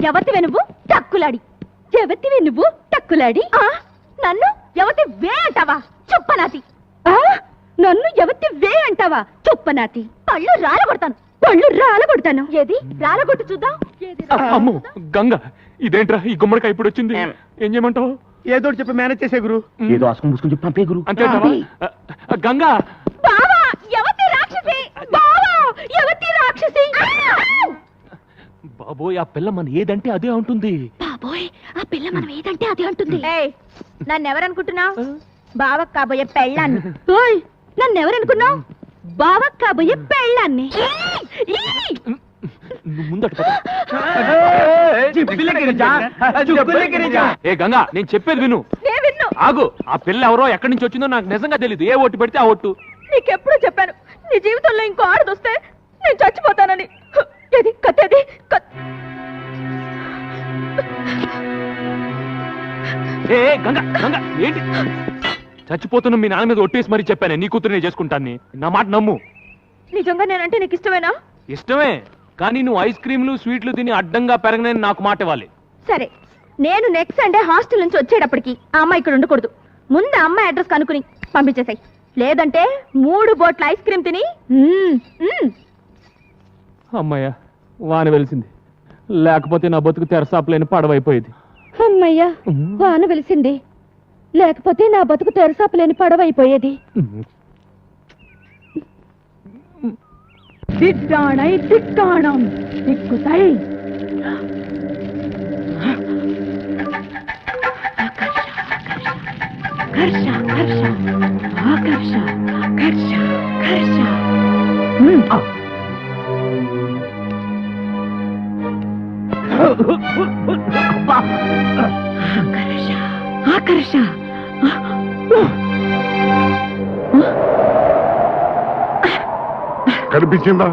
ఎవతివే నువ్వు టక్కులాడి ఎవతివే నువ్వు టక్కులాడి నన్ను ఎవతి వే అంటావా చుప్పనాతి నన్ను ఎవతి వే అంటావా చుప్పనాతి పళ్ళు రాలగొడతాను ఏది రాలగొట్టు చూద్దాం అమ్మో గంగ ఇదేంట్రా ఈ గుమ్మడికాయ ఇప్పుడు వచ్చింది ఏం చేయమంటావు ఏదో చెప్పి మేనేజ్ చేసే గురు ఏదో ఆసుకుని పూసుకుని చెప్పి పంపే గురు అంతే గంగా బావా ఎవతి రాక్షసి బావా ఎవతి రాక్షసి బాబోయ్ ఆ పిల్ల మన ఏదంటే అదే ఉంటుంది బాబోయ్ ఆ పిల్ల మనం ఏదంటే అదే అంటుంది నన్నెవరనుకుంటున్నావు బావకు కాబోయే పెళ్ళాన్ని నన్నెవరనుకున్నావు బావకు కాబోయే పెళ్ళాన్ని ఏ గంగా నేను చెప్పేది విను ఆగు ఆ పిల్ల ఎవరో ఎక్కడి నుంచి వచ్చిందో నాకు నిజంగా తెలియదు ఏ ఓటు పెడితే ఆ ఓటు నీకెప్పుడు చెప్పాను నీ జీవితంలో ఇంకో ఆడదొస్తే నేను చచ్చిపోతానని ఏది కత్తేది ఏ గంగా గంగా ఏంటి చచ్చిపోతున్నా మీ నాన్న మీద ఒట్టేసి మరీ చెప్పాను నీ కూతురు నేను చేసుకుంటాను నా మాట నమ్ము నిజంగా నేనంటే నీకు ఇష్టమేనా ఇష్టమే కానీ నువ్వు ఐస్ క్రీమ్లు స్వీట్లు తిని అడ్డంగా పెరగనని నాకు మాట ఇవ్వాలి సరే నేను నెక్స్ట్ సండే హాస్టల్ నుంచి వచ్చేటప్పటికి ఆ అమ్మాయి ఇక్కడ ఉండకూడదు ముందు ఆ అమ్మాయి అడ్రస్ కనుక్కుని పంపించేసాయి లేదంటే 3 బోట్ల ఐస్ క్రీమ్ తిని అమ్మయ్య వాన వెలిసింది లేకపోతే నా బతుకు తెరసాపలేని పడవైపోయేది అమ్మయ్యా వాన వెలిసింది లేకపోతే నా బతుకు తెరసాపలేని పడవైపోయేది దిడ్డాణై దిక్కాణం దిక్కుతై కర్ష కర్ష ఆకర్ష కర్ష కర్ష ఆకర్ష కనిపించిందా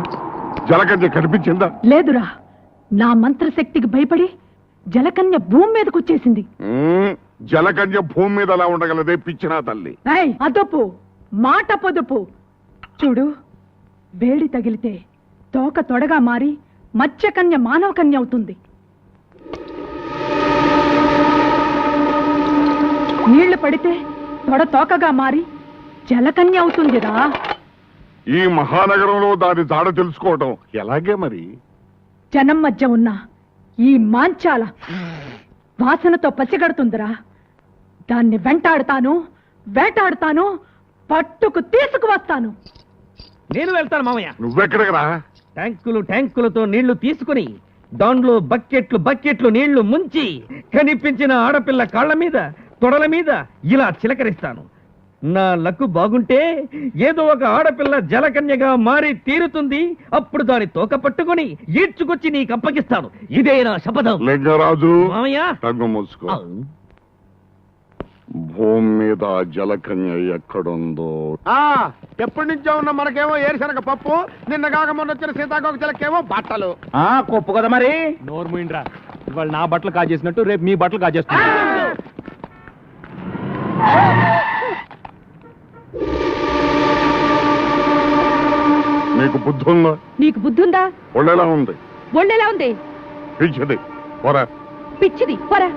జలకన్య కనిపించిందా లేదురా నా మంత్రశక్తికి భయపడి జలకన్య భూమి మీదకి వచ్చేసింది జలకన్య భూమి మీద అలా ఉండగలదే పిచ్చినా తల్లి అదపు మాట పొదుపు చూడు వేడి తగిలితే తోక తొడగా మారి మత్స్యకన్య మానవ కన్య అవుతుంది నీళ్లు పడితే తొడ తోకగా మారి జలకన్య అవుతుందిరా ఈ మహానగరంలో దాని జాడ తెలుసుకోవటం ఎలాగే మరి జనం మధ్య ఉన్న ఈ మాంచాల వాసనతో పసిగడుతుందిరా దాన్ని వెంటాడుతాను వేటాడుతాను పట్టుకు తీసుకువస్తాను నేను వెళ్తాను మామయ్య నువ్వెక్కడికి రా ట్యాంకులతో నీళ్లు తీసుకుని దాంట్లో బకెట్లు నీళ్లు ముంచి కనిపించిన ఆడపిల్ల కాళ్ల మీద తొడల మీద ఇలా చిలకరిస్తాను నా లక్కు బాగుంటే ఏదో ఒక ఆడపిల్ల జలకన్యగా మారి తీరుతుంది అప్పుడు దాని తోక పట్టుకుని ఈడ్చుకొచ్చి నీకు అప్పగిస్తాను ఇదే నా శపథం లింగరాజు మామయ్య తగ్గు మూసుకో భూమి మీద జలకన్య ఎక్కడుందో ఎప్పటి నుంచో ఉన్న మనకేమో ఏరుశనగ పప్పు నిన్న కాక మొన్న వచ్చిన సీతాకోక చిలకేమో బట్టలు కొప్పు కదా మరి నోరు మూయిండ్రా ఇవాళ నా బట్టలు కాజేసినట్టు రేపు మీ బట్టలు కాజేస్తున్నా నీకు బుద్ధి ఉందా నీకు బుద్ధి ఉందా ఒళ్ళెలా ఉంది ఒళ్ళెలా ఉంది పిచ్చిది పోరా పిచ్చిది పోరా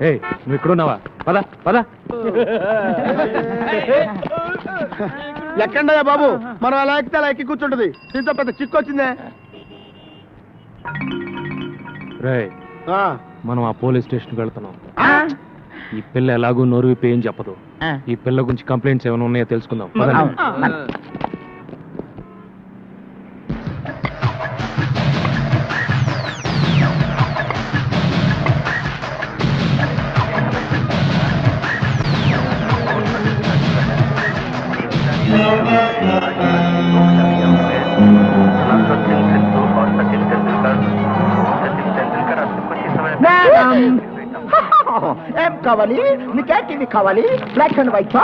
నువ్వు ఇక్కడున్నావా పద పద ఎక్కండయ్యా బాబు మనం అలా ఎక్కితే అలా ఎక్కి కూర్చుంటది దీంతో పెద్ద చిక్కు వచ్చిందే రేయ్ మనం ఆ పోలీస్ స్టేషన్కి వెళ్తున్నాం ఈ పిల్ల ఎలాగూ నోరు విప్పి ఏం చెప్పదు ఈ పిల్ల గురించి కంప్లైంట్స్ ఏమైనా ఉన్నాయో తెలుసుకుందాం ఏం కావాలి? నీకే టీవీ కావాలి? Black and white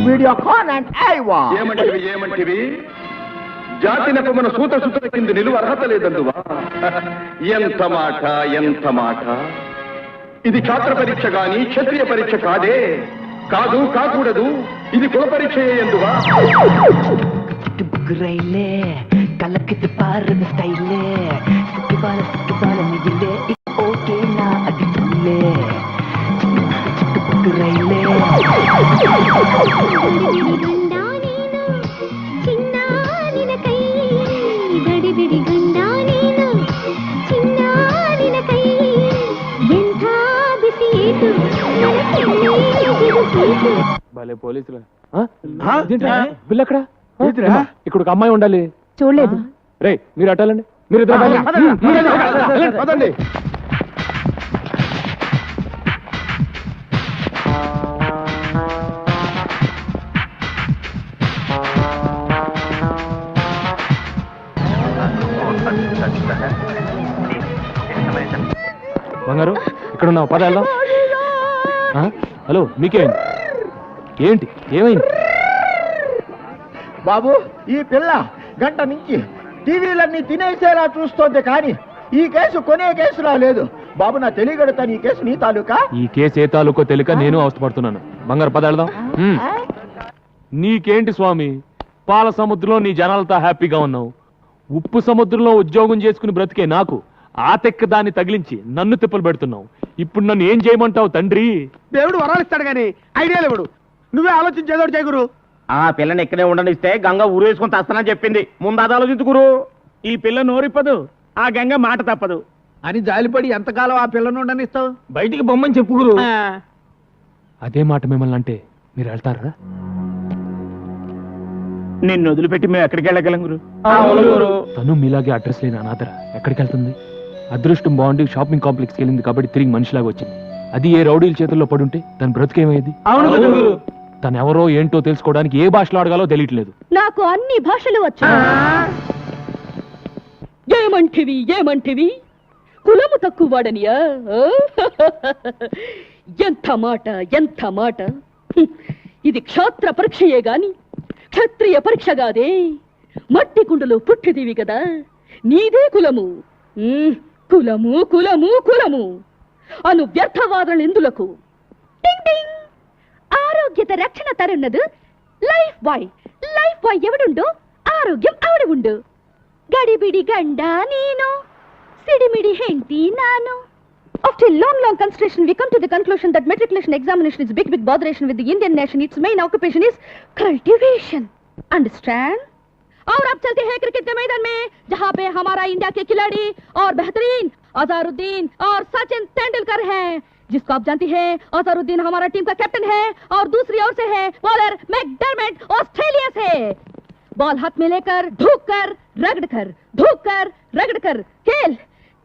Videocon and Aiwa. ఏమంటివి జాతి నెపమున సూత సుతుల కింద నిలువ అర్హత లేదందువా? ఎంత మాట ఎంత మాట! ఇది ఛాత్ర పరీక్ష గాని క్షత్రియ పరీక్ష కాదే. కాదు కాకూడదు, ఇది కుల పరీక్ష ఎందువా? కలకిత పారద స్టైలే సిక్కుబాల మిగిలే ఓకే నా అది పుల్లే రైలే భలే పోలీసులు. బిల్ ఎక్కడ? ఇక్కడ ఒక అమ్మాయి ఉండాలి. చూడలేదు. రే మీరు అట్టాలండి, మీరు పదండి. బంగారు ఇక్కడ ఉన్నావు, పద వెళ్దాం. హలో మీకేంటి? ఏంటి ఏమైంది? బాబు, ఈ పిల్ల గంట నుంచి టీవీలన్నీ తినేసేలా చూస్తోంది, కానీ ఈ కేసు కొనే కేసులా లేదు. బాబు, నా తెలియగడుతాను, ఈ కేసు నీ తాలూకా? ఈ కేసు ఏ తాలూకో తెలియక నేను అవస్థపడుతున్నాను. బంగారు పద వెళ్దాం. నీకేంటి స్వామి, పాల సముద్రంలో నీ జనాలతో హ్యాపీగా ఉన్నావు. ఉప్పు సముద్రంలో ఉద్యోగం చేసుకుని బ్రతికే నాకు ఆ తెక్క దాన్ని తగిలించి నన్ను తిప్పలు పెడుతున్నావు. ఇప్పుడు నన్ను ఏం చేయమంటావు తండ్రి? దేవుడు వరాలు ఇస్తాడు గాని ఐడియా లేవుడు. నువ్వే ఆలోచించేదోడు చేయగురు. ఆ పిల్లని ఇక్కడే ఉండనిస్తే గంగ ఊరేసుకొని తస్తానని చెప్పింది. ముందు అది ఆలోచించుకురు. ఈ పిల్ల నోరిప్పదు, ఆ గంగ మాట తప్పదు అని జాలిపడి ఎంతకాలం ఆ పిల్లను ఉండనిస్తావు? బయటికి బొమ్మని చెప్పుకురు. అదే మాట మిమ్మల్ని అంటే మీరు వెళ్తారా? నిన్ను వదిలిపెట్టి మేము ఎక్కడికి వెళ్ళగలం గురు? తను మీలాగే అడ్రస్ లేని అనాథరా ఎక్కడికి వెళ్తుంది? అదృష్టం బాగుండి షాపింగ్ కాంప్లెక్స్కి వెళ్ళింది కాబట్టి తిరిగి మనిషిలాగా వచ్చింది. అది ఏ రౌడీల చేతుల్లో పడుంటే తన బ్రతికేమయ్యేది? తను ఎవరో ఏంటో తెలుసుకోవడానికి ఏ భాషలో అడగాలో తెలియట్లేదు. నాకు అన్ని భాషలు వచ్చు. ఏమంటివి ఏమంటివి? కులము తక్కువ వాడనియా? ఎంత మాట ఎంత మాట! ఇది క్షాత్ర పరీక్షయే గాని క్షత్రియ పరీక్ష కాదే. మట్టి కుండలో పుట్టిదివి కదా, నీదే కులము. కులము కులము కులము అను వ్యర్థవాదనలు ఎందులకు? టింగ్ టింగ్. ఆరోగ్యత రక్షణ తరున్నదు లైఫ్ బాయ్. లైఫ్ బాయ్ ఎవడుండో ఆరోగ్యం ఆవిడ ఉండు. గడిబిడి గండ నేను, సిడిమిడి హెంటి నాను. After long consideration, we come to the conclusion that matriculation examination is big botheration with the Indian nation. Its main occupation is cultivation. Understand? और अब चलते हैं क्रिकेट के मैदान में, जहाँ पे हमारा इंडिया के खिलाड़ी और बेहतरीन अजहरुद्दीन और सचिन तेंदुलकर हैं, जिसको आप जानती हैं अजहरुद्दीन हमारा टीम का कैप्टन है और दूसरी ओर से है बॉलर मैकडरमेट ऑस्ट्रेलिया से। बॉल हाथ में लेकर धूक कर रगड़ कर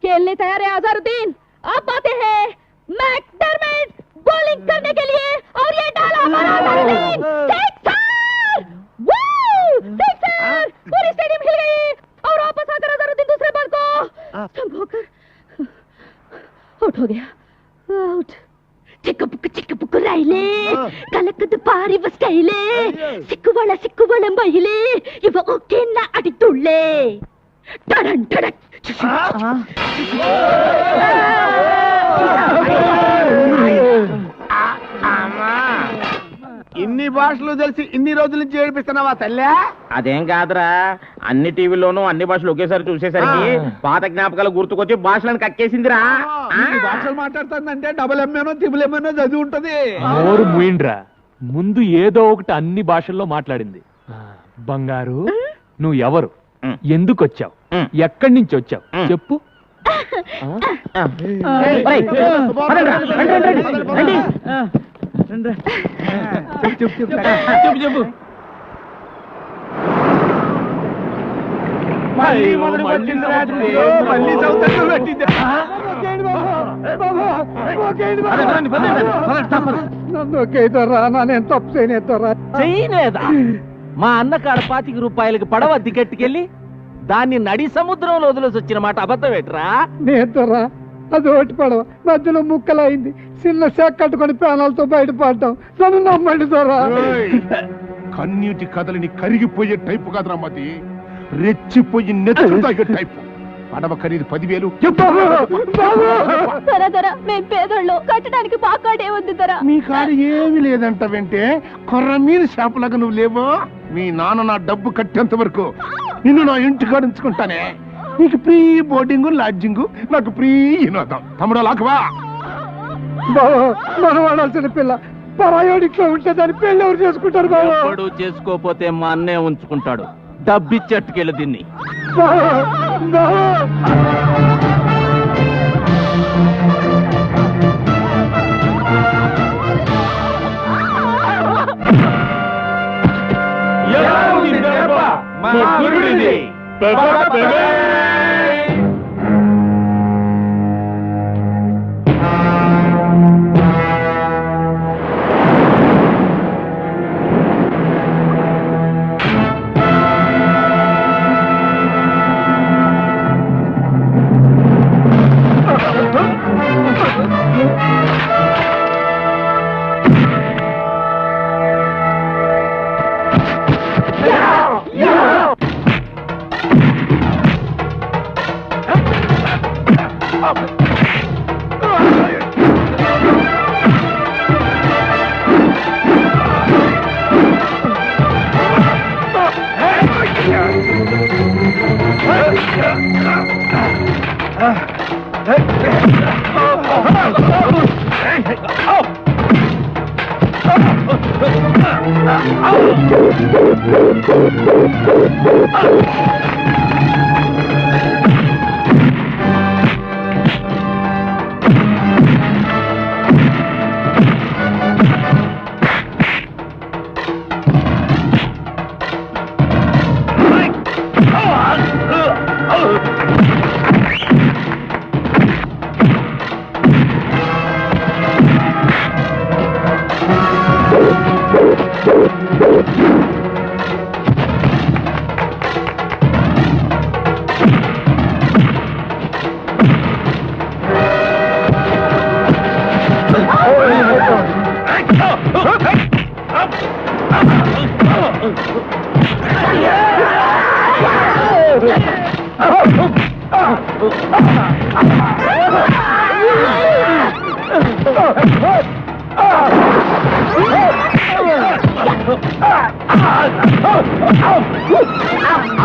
खेलने तैयार है अजहरुद्दीन। अब आते हैं मैकडरमेट बॉलिंग करने के लिए और ये डाला हमारा अजहरुद्दीन। सिक्सर! पूरी स्टेडियम हिल गई और वापस आकर अजहरुद्दीन दूसरे बॉल को संभोकर आउट हो गया। आउट। चिक्क राइले कलकद पारी बस्टैले सिक्कुवಳ ಮೈಲೆ ಇವ ಓಕೆನ ಅಡಿತುಳ್ಳೆ ಟಡನ್ ಟಡಕ್. ఇన్ని భాషలు తెలిసి ఇన్ని రోజుల నుంచి ఏడిపిస్తున్నావా తల్లే? అదేం కాదురా, అన్ని టీవీల్లోనూ అన్ని భాషలు ఒకేసారి చూసేసరికి పాత జ్ఞాపకాలు గుర్తుకొచ్చి భాషలను కక్కేసిందిరా. ఇన్ని భాషలు మాట్లాడుతుందంటే డబుల్ ఎంఏనో త్రిబుల్ ఎంఏనో చదివి ఉంటది. నోరు మూయిండ్రా, ముందు ఏదో ఒకటి అన్ని భాషల్లో మాట్లాడింది. బంగారు, నువ్వు ఎవరు, ఎందుకు వచ్చావు, ఎక్కడి నుంచి వచ్చావు చెప్పు. చెప్పు. చేయలేదా? మా అన్న కాడ ₹25 పడవ దిగట్టుకెళ్ళి దాన్ని నడి సముద్రంలో వదిలేసి వచ్చిన మాట అబద్ధం ఏంట్రా? నేతరా అది ఒకటి పడవ మధ్యలో ముక్కలైంది, చిన్న శాఖ కట్టుకొని ప్రాణాలతో బయటపడ్డాం. నన్ను నమ్మండి దొరా. కన్నీటి కథలని కరిగిపోయే టైపు కాదురా మతి, రెచ్చిపోయి నెత్తులు తాగే టైపు. పడవ ఖరీదు 10,000. మేం పేదోళ్ళు, కట్టడానికి పాకాడే ఉంది ధర. మీ కాడ ఏమీ లేదంట వెంటే కొర్ర మీద చేపలాగా నువ్వు లేవో. మీ నాన్న నా డబ్బు కట్టేంత వరకు నిన్ను నా ఇంటి కాడ ఉంచుకుంటానే. నీకు ఫ్రీ బోర్డింగ్ లాడ్జింగ్, నాకు ఫ్రీ వినోదం. తమ్ముడు లాకవా మనం వాడాల్సిన పిల్ల పరాయోడిట్లో ఉంటే దాని పెళ్ళి ఎవరు చేసుకుంటారు బాబు? ఎప్పుడు చేసుకోపోతే మా అన్నే ఉంచుకుంటాడు. డబ్బిచ్చట్టుకెళ్ళి దీన్ని.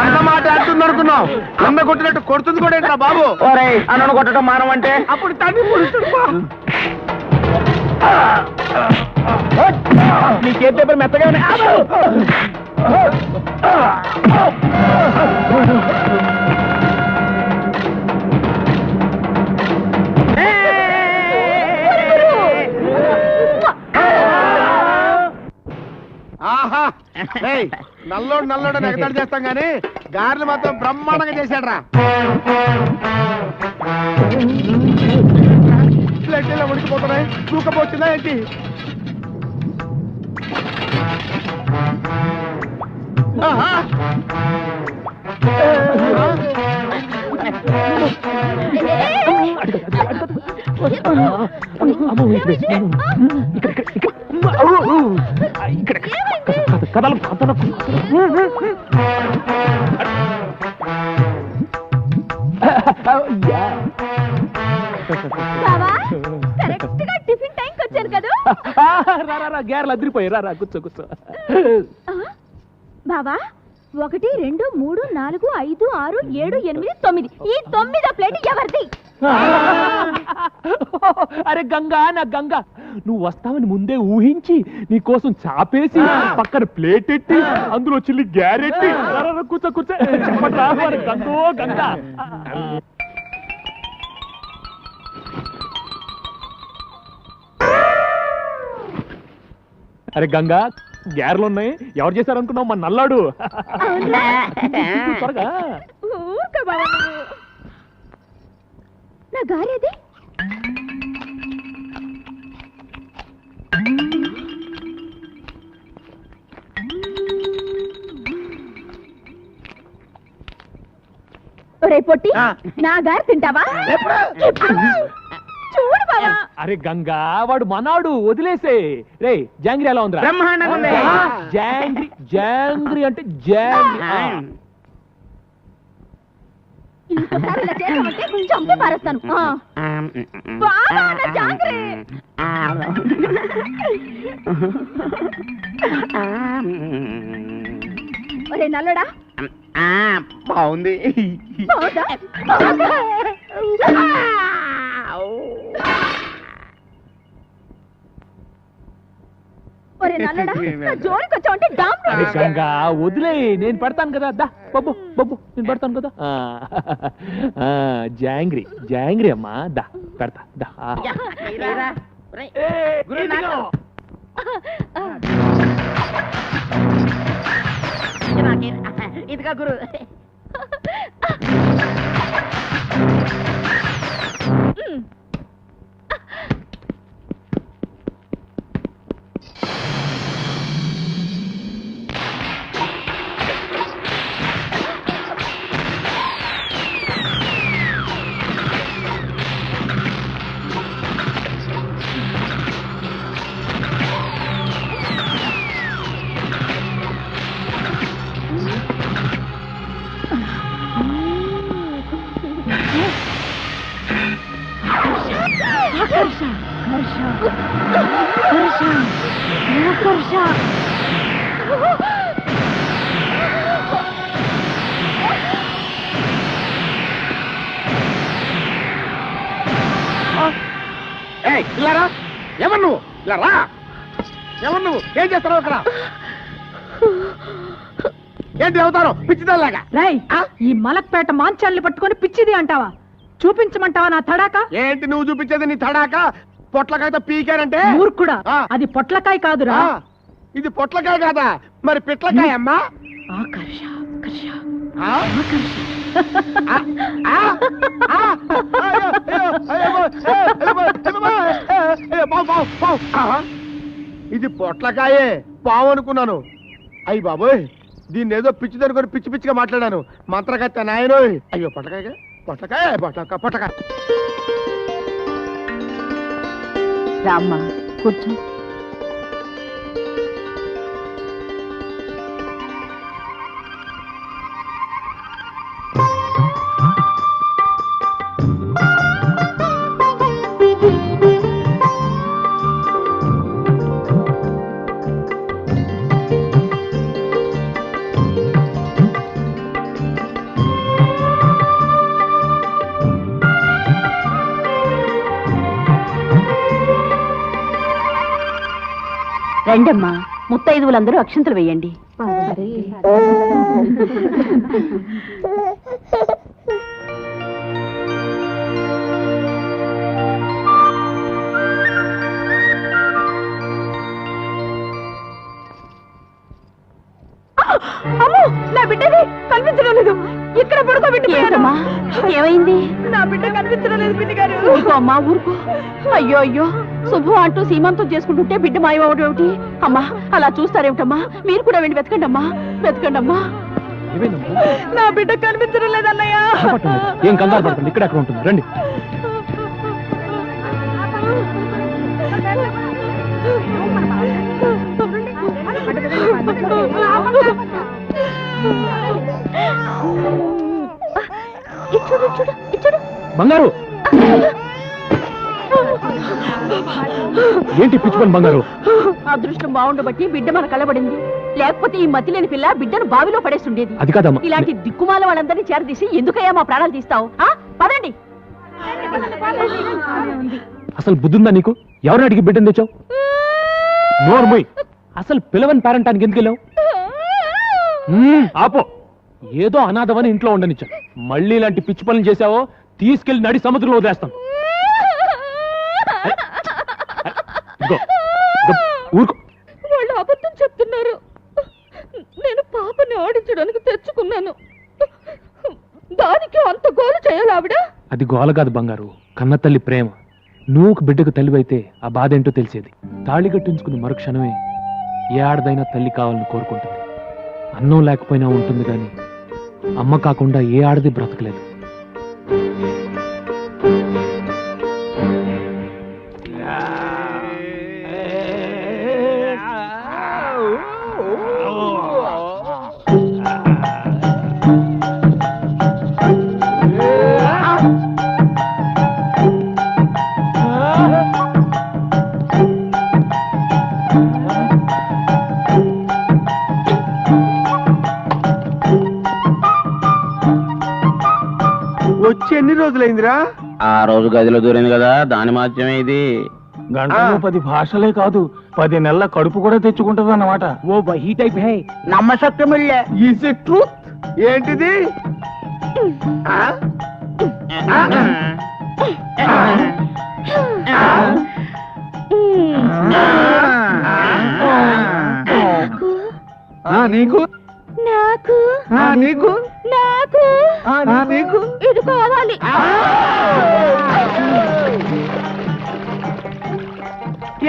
అన్నమాట అంటున్నావు, అన్న కొట్టినట్టు కొడుతుంది కూడా ఏంట్రా బాబు? అన్నను కొట్టడం మానం అంటే అప్పుడు తల్లి నీకేం పేపర్ మెత్తగానే. ఆహా నల్లోడు నల్లోడు ఎగతాడు చేస్తాం గానీ గారెలు మాత్రం బ్రహ్మాండంగా చేశాడు రా. ప్లేట్లో ఉడికిపోతున్నాయి, తూకపోతుందా ఏంటి? టిఫిన్ టైంకి వచ్చాను కదా. గ్యారెలు అదిరిపోయి. రా కూర్చో కూర్చో. బాబా 1 2 3 4 5 6 7 8 9 ఈ 9వ ప్లేట్ ఎవరిది? అరే గంగా, నా గంగా, నువ్వు వస్తావని ముందే ఊహించి నీ కోసం చాపేసి పక్కన ప్లేట్ ఎట్టి అందులో చిల్లి గ్యారెట్టి. కూర్చో కూర్చో. గంగో గంగా. అరే గంగా, గ్యారెలు ఉన్నాయి. ఎవరు చేశారు అనుకున్నావు? మా నల్లాడు. త్వరగా. నా గారేది? ఒరే పొట్టి నా గారు తింటావా చూడు బావా. అరే గంగా వాడు మనాడు వదిలేసే. రే జాంగ్రీ ఎలా ఉందిరా? బ్రహ్మాండంగా ఉంది. జాంగ్రీ జాంగ్రీ అంటే జాంగ్రీ. ఇంకోసారి ఇలా చేసామంటే చంపి పారేస్తాను. బావా, నా జాంగ్రీ. ఒరే నల్లడా బాగుంది. బావుందా? బావుందా? ఒరే నల్లడా, నా జోలికి వచ్చావంటే డామ్ అరే గంగా వదిలే, నేను పెడతాను కదా. దా బొబ్బు బొబ్బు, నేను పెడతాను కదా. జాంగ్రీ జాంగ్రీ అమ్మా, దా పెడతా దా. ఇదిగా గురు. ఇలారా, ఎవరు నువ్వు? ఇలా రా. ఎవరు నువ్వు? ఏం చేస్తావు అక్కడ? ఏంటి అవుతారు పిచ్చిదాలాగా? రై, ఈ మలక్పేట మాంచాల్ని పట్టుకొని పిచ్చిది అంటావా? చూపించమంటావా నా తడాక? ఏంటి నువ్వు చూపించేది? నీ తడాక పొట్లకాయతో పీకానంటే? మూర్ఖుడా, అది పొట్లకాయ కాదురా. ఇది పొట్లకాయ కాదా? మరి పిట్లకాయ అమ్మా. ఆకర్ష ఆకర్ష ఆ? ఆకర్ష. ఇది పొట్లకాయే, పావు అనుకున్నాను. అయ్యి బాబోయ్, దీన్ని ఏదో పిచ్చి దొరుకుని పిచ్చి పిచ్చిగా మాట్లాడాను. మంత్రగత్త నాయనోయ్. అయ్యో పొట్లకాయ పొట్లకాయ పొట్లకాయ పొట్లకాయ. రామ్మా కూర్చో. రండమ్మా, ముత్తైదువులందరూ అక్షంతలు వేయండి. అమ్మో, నా బిడ్డది కనిపించడం లేదు. ఇక్కడ పడుకోబెట్టిపోయానమ్మా. ఏమైంది? నా బిడ్డ కనిపించడం లేదు పిన్ని గారు. ఊరుకో అమ్మా, ఊరుకో. అయ్యో అయ్యో, శుభం అంటూ సీమంతం చేసుకుంటుంటే బిడ్డ మాయమవడం ఏమిటి? అమ్మా, అలా చూస్తారేమిటమ్మా? మీరు కూడా వెళ్ళి వెతకండి అమ్మా, వెతకండి అమ్మా. నా బిడ్డ కనిపించడం లేదన్నయ్య. ఏం కంగారు పడకండి, ఇక్కడ అక్కడ ఉంటుంది. రండి. బంగారు, ఏంటి పిచ్చుకొని బంగారు? అదృష్టం బాగుండబట్టి బిడ్డ మన కలబడింది. లేకపోతే ఈ మతి లేని పిల్ల బిడ్డను బావిలో పడేస్తుండేది. అది కాదమ్మా. ఇలాంటి దిక్కుమాల వాళ్ళందరినీ చేరదీసి ఎందుకయ్యా మా ప్రాణాలు తీస్తావు? పదండి. అసలు బుద్ధుందా నీకు? ఎవరిని అడిగి బిడ్డను తెచ్చావు? నోర్మోయ్, అసలు పిలవని పేరెంటానికి ఎందుకు వెళ్ళావు? ఆపో, ఏదో అనాథమని ఇంట్లో ఉండనిచ్చా. మళ్ళీ ఇలాంటి పిచ్చి పనులు చేశావో తీసుకెళ్లి నడి సముద్రంలో వదిలేస్తాను. ఊరుకో. వాళ్ళు అబద్ధం చెప్తున్నారు. నేను పాపని ఆడించడానికి తెచ్చుకున్నాను. దానికి అంత గోలు చేయాలి ఆవిడ? అది గోల కాదు బంగారు, కన్న తల్లి ప్రేమ. నువ్వు బిడ్డకు తల్లివైతే ఆ బాధ ఏంటో తెలిసేది. తాళి కట్టించుకుని మరుక్షణమే ఏ ఆడదైనా తల్లి కావాలని కోరుకుంటుంది. అన్నం లేకపోయినా ఉంటుంది కానీ అమ్మ కాకుండా ఏ ఆడది బ్రతకలేదు. వచ్చి ఎన్ని రోజులైందిరా? ఆ రోజు గదిలో దూరింది కదా, దాని మాత్రమే ఇది. గంటలో 10 భాషలే కాదు 10 నెలల కడుపు కూడా తెచ్చుకుంటది అన్నమాట. ఓ వహీ టైప్ హై. నమ్మశక్యమిల్లే. Is it truth? ఏంటిది? నీకు నాకు నీకు నాకు నీకు ఇది కావాలి.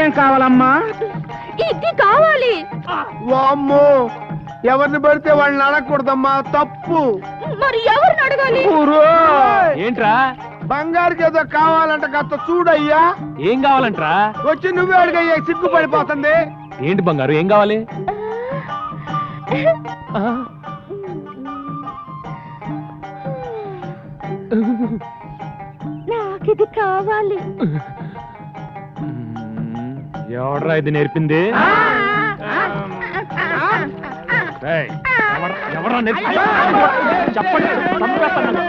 ఏం కావాలమ్మా? ఇది కావాలి. వామ్మో, ఎవరిని పడితే వాళ్ళని అడగకూడదమ్మా, తప్పు. మరి ఎవరిని అడగాలి? ఏంట్రా బంగారుకి ఏదో కావాలంట, కాస్త చూడయ్యా. ఏం కావాలంట్రా? వచ్చి నువ్వే అడిగయ్యా, సిగ్గుపడిపోతుంది. ఏంటి బంగారు, ఏం కావాలి? నాకిది కావాలి. ఎవడ్రా ఇది నేర్పింది? ఎవరా నేర్పింది? చెప్పండి.